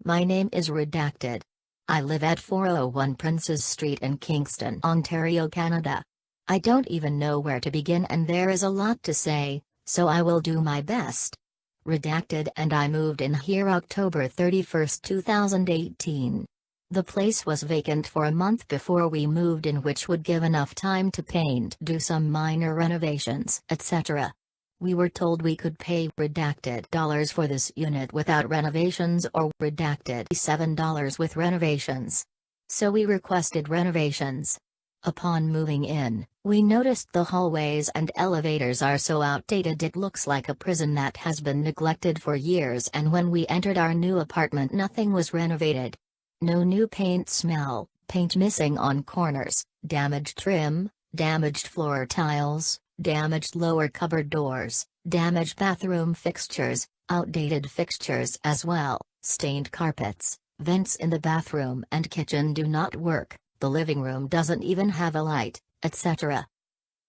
My name is Redacted. I live at 401 Princes Street in Kingston, Ontario, Canada. I don't even know where to begin, and there is a lot to say, so I will do my best. Redacted and I moved in here October 31, 2018. The place was vacant for a month before we moved in, which would give enough time to paint, do some minor renovations, etc. We were told we could pay redacted dollars for this unit without renovations or redacted $7 with renovations. So we requested renovations. Upon moving in, we noticed the hallways and elevators are so outdated it looks like a prison that has been neglected for years, and when we entered our new apartment nothing was renovated. No new paint smell, paint missing on corners, damaged trim, damaged floor tiles, damaged lower cupboard doors, damaged bathroom fixtures, outdated fixtures as well, stained carpets, vents in the bathroom and kitchen do not work, the living room doesn't even have a light, etc.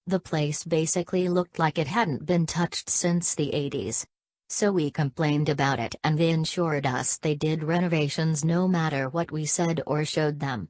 The place basically looked like it hadn't been touched since the 80s. So we complained about it and they assured us they did renovations no matter what we said or showed them.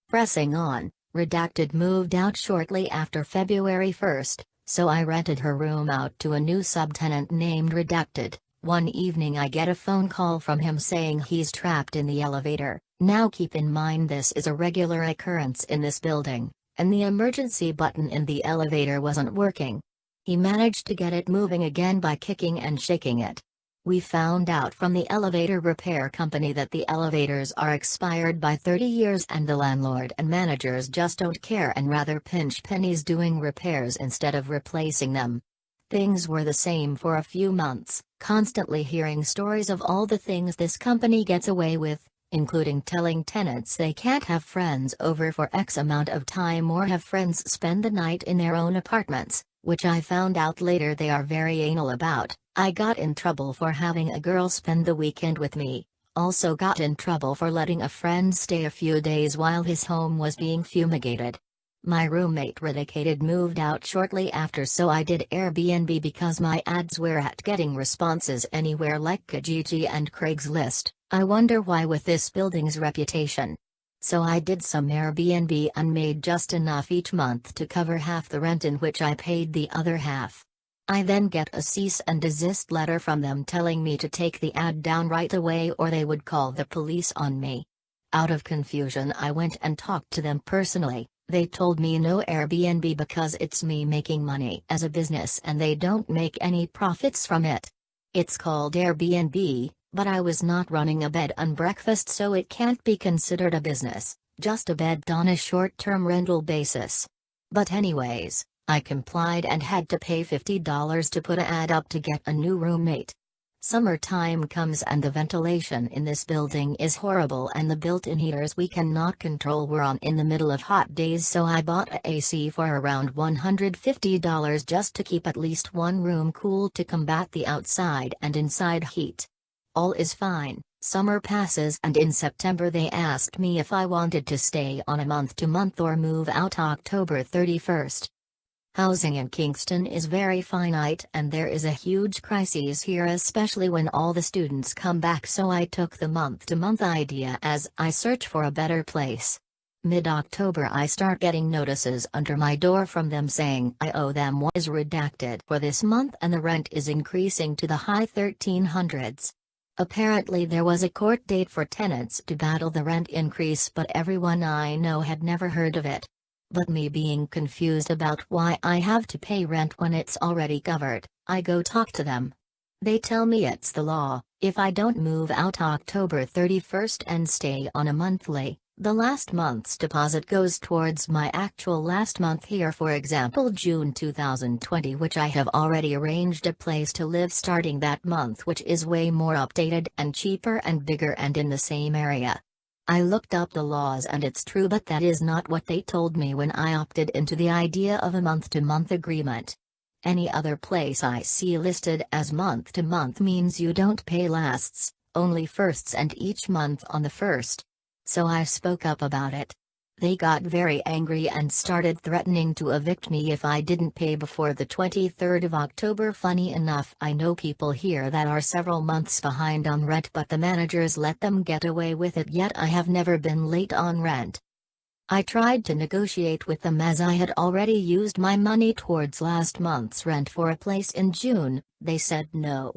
Pressing on, Redacted moved out shortly after February 1st, so I rented her room out to a new subtenant named Redacted. One evening I get a phone call from him saying he's trapped in the elevator. Now keep in mind this is a regular occurrence in this building, and the emergency button in the elevator wasn't working. He managed to get it moving again by kicking and shaking it. We found out from the elevator repair company that the elevators are expired by 30 years and the landlord and managers just don't care and rather pinch pennies doing repairs instead of replacing them. Things were the same for a few months, constantly hearing stories of all the things this company gets away with, including telling tenants they can't have friends over for X amount of time or have friends spend the night in their own apartments, which I found out later they are very anal about. I got in trouble for having a girl spend the weekend with me, also got in trouble for letting a friend stay a few days while his home was being fumigated. My roommate Redacted moved out shortly after, so I did Airbnb because my ads were at getting responses anywhere like Kijiji and Craigslist. I wonder why with this building's reputation. So I did some Airbnb and made just enough each month to cover half the rent, in which I paid the other half. I then get a cease and desist letter from them telling me to take the ad down right away or they would call the police on me. Out of confusion I went and talked to them personally. They told me no Airbnb because it's me making money as a business and they don't make any profits from it. It's called Airbnb, but I was not running a bed and breakfast, so it can't be considered a business, just a bed on a short-term rental basis. But anyways, I complied and had to pay $50 to put an ad up to get a new roommate. Summertime comes and the ventilation in this building is horrible and the built-in heaters we cannot control were on in the middle of hot days, so I bought a AC for around $150 just to keep at least one room cool to combat the outside and inside heat. All is fine, summer passes and in September they asked me if I wanted to stay on a month-to-month or move out October 31st. Housing in Kingston is very finite and there is a huge crisis here, especially when all the students come back, so I took the month-to-month idea as I search for a better place. Mid-October I start getting notices under my door from them saying I owe them what is redacted for this month and the rent is increasing to the high 1300s. Apparently there was a court date for tenants to battle the rent increase, but everyone I know had never heard of it. But me being confused about why I have to pay rent when it's already covered, I go talk to them. They tell me it's the law. If I don't move out October 31st and stay on a monthly, the last month's deposit goes towards my actual last month here, for example June 2020, which I have already arranged a place to live starting that month, which is way more updated and cheaper and bigger and in the same area. I looked up the laws and it's true, but that is not what they told me when I opted into the idea of a month-to-month agreement. Any other place I see listed as month-to-month means you don't pay lasts, only firsts and each month on the first. So I spoke up about it. They got very angry and started threatening to evict me if I didn't pay before the 23rd of October. Funny enough, I know people here that are several months behind on rent, but the managers let them get away with it, yet I have never been late on rent. I tried to negotiate with them as I had already used my money towards last month's rent for a place in June. They said no.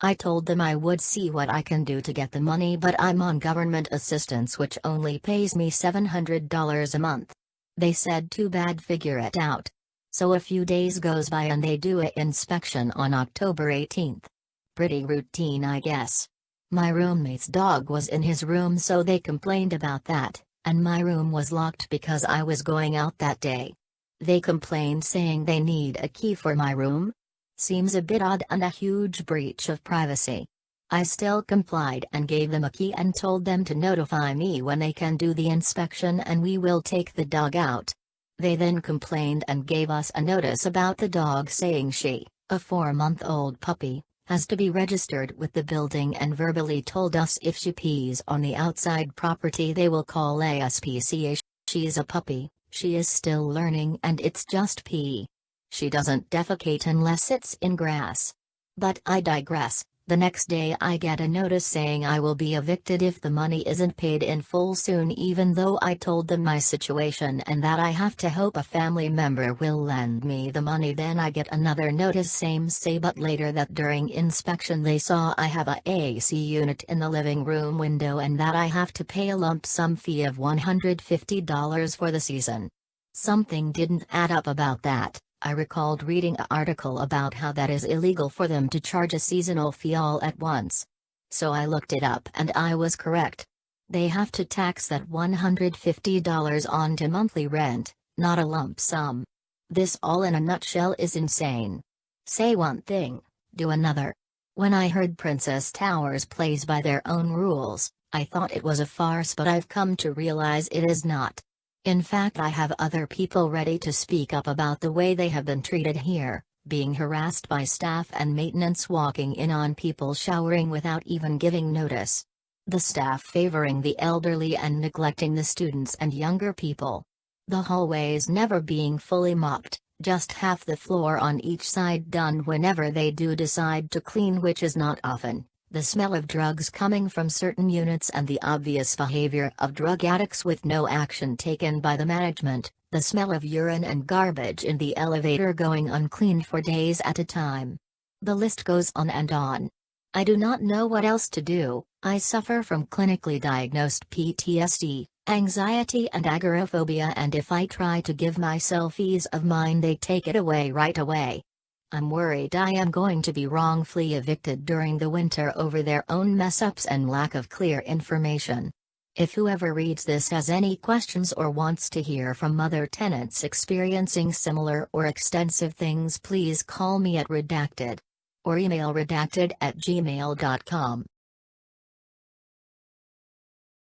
I told them I would see what I can do to get the money, but I'm on government assistance which only pays me $700 a month. They said too bad, figure it out. So a few days goes by and they do an inspection on October 18th. Pretty routine, I guess. My roommate's dog was in his room, so they complained about that, and my room was locked because I was going out that day. They complained saying they need a key for my room. Seems a bit odd and a huge breach of privacy. I still complied and gave them a key and told them to notify me when they can do the inspection and we will take the dog out. They then complained and gave us a notice about the dog, saying she, a 4-month-old puppy, has to be registered with the building, and verbally told us if she pees on the outside property they will call ASPCA. She's a puppy, she is still learning, and it's just pee. She doesn't defecate unless it's in grass. But I digress. The next day I get a notice saying I will be evicted if the money isn't paid in full soon, even though I told them my situation and that I have to hope a family member will lend me the money. Then I get another notice, same say, but later that during inspection they saw I have a AC unit in the living room window and that I have to pay a lump sum fee of $150 for the season. Something didn't add up about that. I recalled reading an article about how that is illegal for them to charge a seasonal fee all at once. So I looked it up and I was correct. They have to tax that $150 onto monthly rent, not a lump sum. This all in a nutshell is insane. Say one thing, do another. When I heard Princess Towers plays by their own rules, I thought it was a farce, but I've come to realize it is not. In fact, I have other people ready to speak up about the way they have been treated here, being harassed by staff and maintenance, walking in on people showering without even giving notice. The staff favoring the elderly and neglecting the students and younger people. The hallways never being fully mopped, just half the floor on each side done whenever they do decide to clean, which is not often. The smell of drugs coming from certain units and the obvious behavior of drug addicts with no action taken by the management, the smell of urine and garbage in the elevator going uncleaned for days at a time. The list goes on and on. I do not know what else to do. I suffer from clinically diagnosed PTSD, anxiety and agoraphobia, and if I try to give myself ease of mind they take it away right away. I'm worried I am going to be wrongfully evicted during the winter over their own mess-ups and lack of clear information. If whoever reads this has any questions or wants to hear from other tenants experiencing similar or extensive things, please call me at redacted or email redacted@gmail.com.